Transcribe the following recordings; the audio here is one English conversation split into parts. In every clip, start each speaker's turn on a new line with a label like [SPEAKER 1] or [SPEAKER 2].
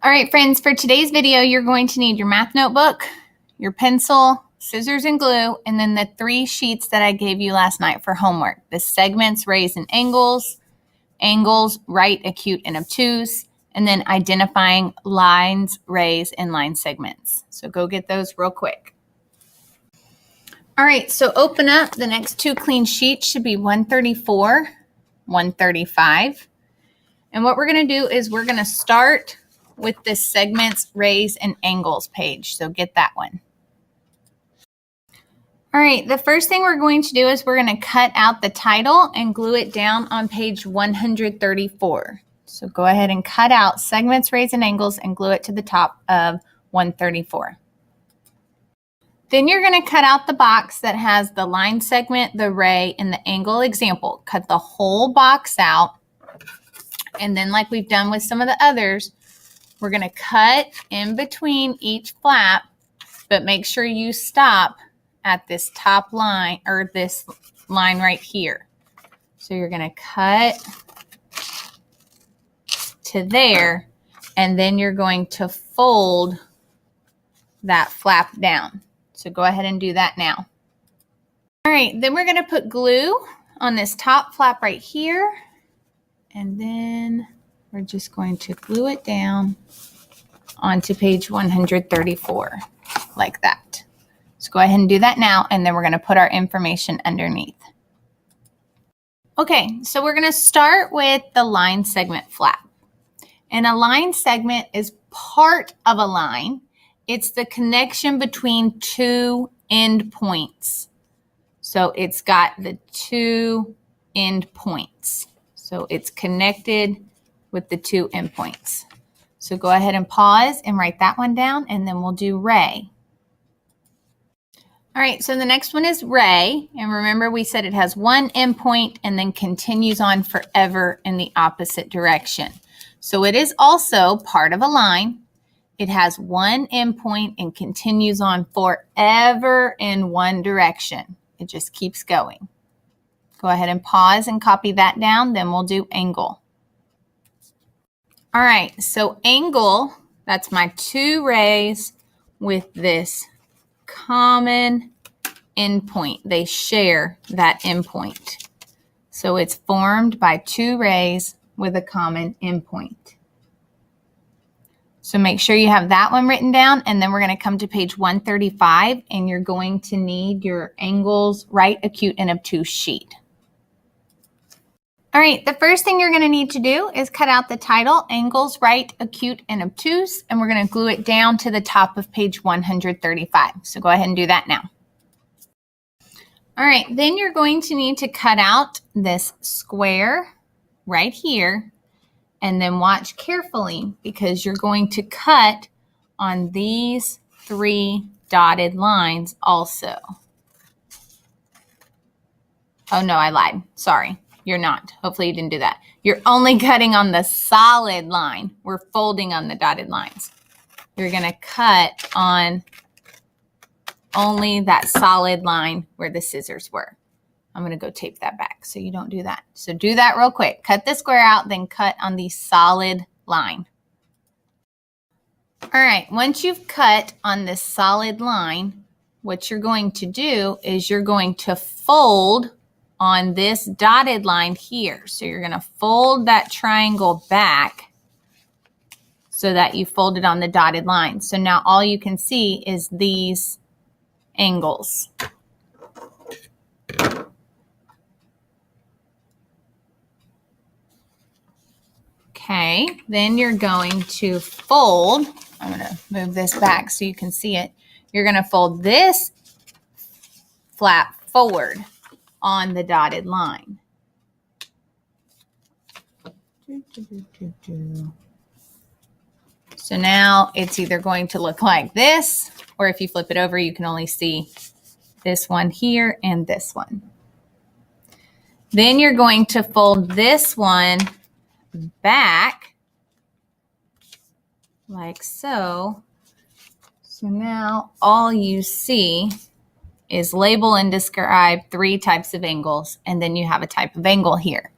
[SPEAKER 1] All right, friends, for today's video, you're going to need your math notebook, your pencil, scissors and glue, and then the 3 sheets that I gave you last night for homework. The segments, rays, and angles, right, acute, and obtuse, and then identifying lines, rays, and line segments. So go get those real quick. All right, so open up. The next 2 clean sheets should be 134, 135. And what we're going to do is we're going to start with this segments, rays, and angles page. So get that one. All right, the first thing we're going to do is we're going to cut out the title and glue it down on page 134. So go ahead and cut out segments, rays, and angles and glue it to the top of 134. Then you're going to cut out the box that has the line segment, the ray, and the angle example. Cut the whole box out. And then like we've done with some of the others, we're going to cut in between each flap, but make sure you stop at this top line or this line right here. So you're going to cut to there, and then you're going to fold that flap down. So go ahead and do that now. All right, then we're going to put glue on this top flap right here, and then we're just going to glue it down onto page 134 like that. So go ahead and do that now, and then we're going to put our information underneath. Okay, so we're going to start with the line segment flap. And a line segment is part of a line. It's the connection between 2 end points. So it's got the 2 end points. So it's connected with the 2 endpoints. So go ahead and pause and write that one down, and then we'll do ray. All right, so the next one is ray. And remember, we said it has 1 endpoint and then continues on forever in the opposite direction. So it is also part of a line. It has 1 endpoint and continues on forever in one direction. It just keeps going. Go ahead and pause and copy that down, then we'll do angle. All right, so angle, that's my 2 rays with this common endpoint. They share that endpoint. So it's formed by 2 rays with a common endpoint. So make sure you have that one written down, and then we're going to come to page 135, and you're going to need your angles, right, acute, and obtuse sheet. All right, the first thing you're going to need to do is cut out the title, angles, right, acute, and obtuse, and we're going to glue it down to the top of page 135. So go ahead and do that now. All right, then you're going to need to cut out this square right here, and then watch carefully because you're going to cut on these 3 dotted lines also. Oh no, I lied. Sorry. You're not. Hopefully you didn't do that. You're only cutting on the solid line. We're folding on the dotted lines. You're going to cut on only that solid line where the scissors were. I'm going to go tape that back so you don't do that. So do that real quick. Cut the square out, then cut on the solid line. All right, once you've cut on this solid line, what you're going to do is you're going to fold on this dotted line here. So you're going to fold that triangle back so that you fold it on the dotted line. So now all you can see is these angles. Okay, then you're going to fold. I'm going to move this back so you can see it. You're going to fold this flap forward on the dotted line. So now it's either going to look like this, or if you flip it over, you can only see this one here and this one. Then you're going to fold this one back like so. So now all you see is label and describe 3 types of angles, and then you have a type of angle here.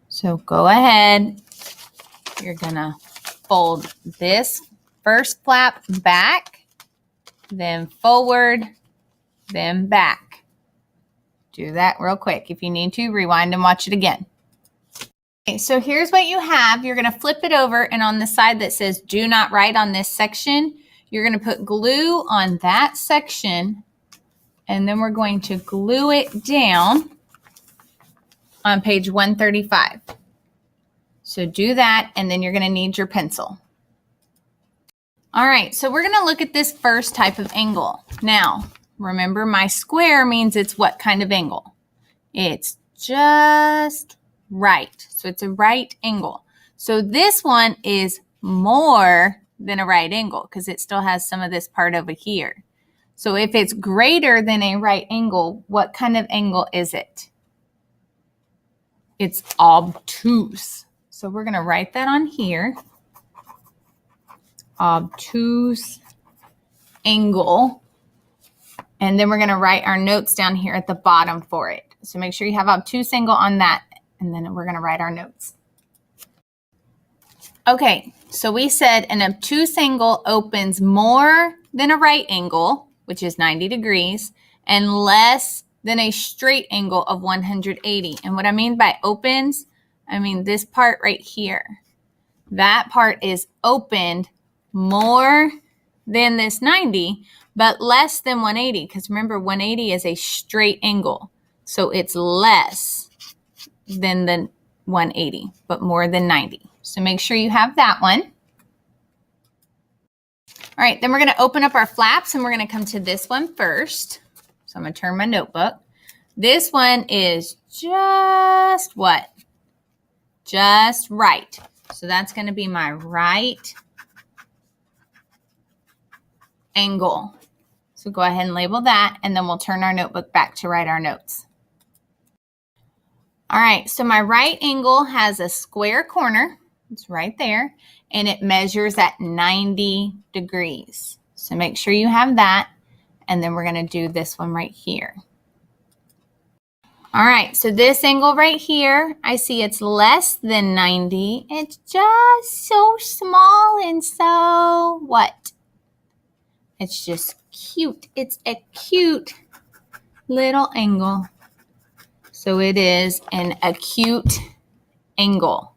[SPEAKER 1] So go ahead, you're gonna fold this first flap back, then forward, then back. Do that real quick. If you need to, rewind and watch it again. Okay, so here's what you have. You're going to flip it over, and on the side that says do not write on this section, you're going to put glue on that section, and then we're going to glue it down on page 135. So do that, and then you're going to need your pencil. All right, so we're going to look at this first type of angle. Now, remember, my square means it's what kind of angle? It's just right. So it's a right angle. So this one is more than a right angle because it still has some of this part over here. So if it's greater than a right angle, what kind of angle is it? It's obtuse. So we're going to write that on here. Obtuse angle. And then we're going to write our notes down here at the bottom for it. So make sure you have obtuse angle on that. And then we're going to write our notes. Okay, so we said an obtuse angle opens more than a right angle, which is 90 degrees, and less than a straight angle of 180. And what I mean by opens, I mean this part right here. That part is opened more than this 90, but less than 180, because remember 180 is a straight angle. So it's less than the 180, but more than 90. So make sure you have that one. All right, then we're going to open up our flaps, and we're going to come to this one first. So I'm going to turn my notebook. This one is just what? Just right. So that's going to be my right angle. So go ahead and label that, and then we'll turn our notebook back to write our notes. All right, so my right angle has a square corner. It's right there, and it measures at 90 degrees. So make sure you have that, and then we're going to do this one right here. All right, so this angle right here, I see it's less than 90. It's just so small and so what? It's just cute. It's a cute little angle. So it is an acute angle.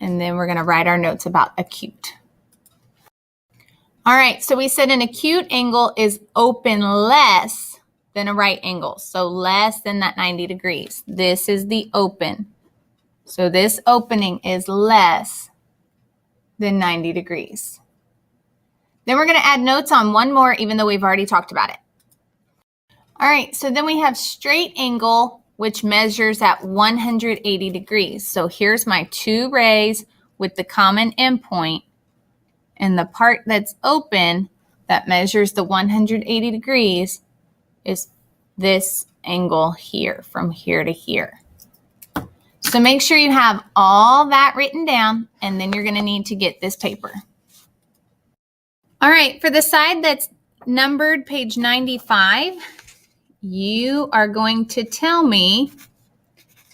[SPEAKER 1] And then we're going to write our notes about acute. All right, so we said an acute angle is open less than a right angle. So less than that 90 degrees. This is the open. So this opening is less than 90 degrees. Then we're going to add notes on one more, even though we've already talked about it. All right, so then we have straight angle, which measures at 180 degrees. So here's my two rays with the common endpoint, and the part that's open that measures the 180 degrees is this angle here, from here to here. So make sure you have all that written down, and then you're going to need to get this paper. All right, for the side that's numbered page 95, you are going to tell me,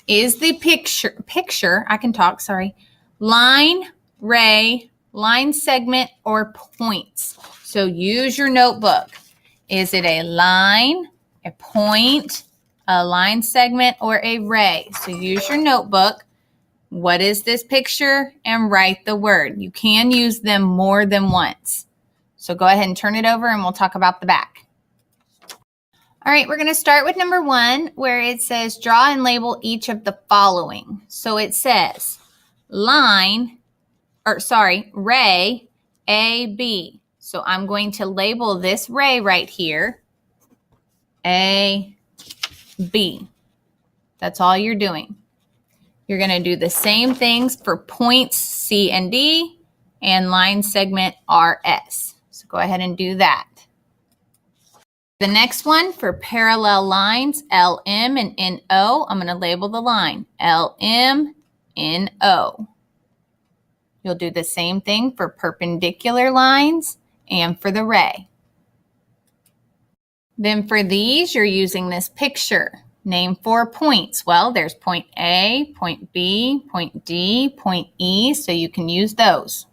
[SPEAKER 1] is the picture, I can talk, sorry, line, ray, line segment, or points? So use your notebook. Is it a line, a point, a line segment, or a ray? So use your notebook. What is this picture? And write the word. You can use them more than once. So go ahead and turn it over, and we'll talk about the back. All right, we're going to start with number 1, where it says draw and label each of the following. So it says ray, A, B. So I'm going to label this ray right here, A, B. That's all you're doing. You're going to do the same things for points, C and D, and line segment, RS. So go ahead and do that. The next one for parallel lines, LM and NO, I'm going to label the line, LM, NO. You'll do the same thing for perpendicular lines and for the ray. Then for these, you're using this picture. Name 4 points. Well, there's point A, point B, point D, point E, so you can use those.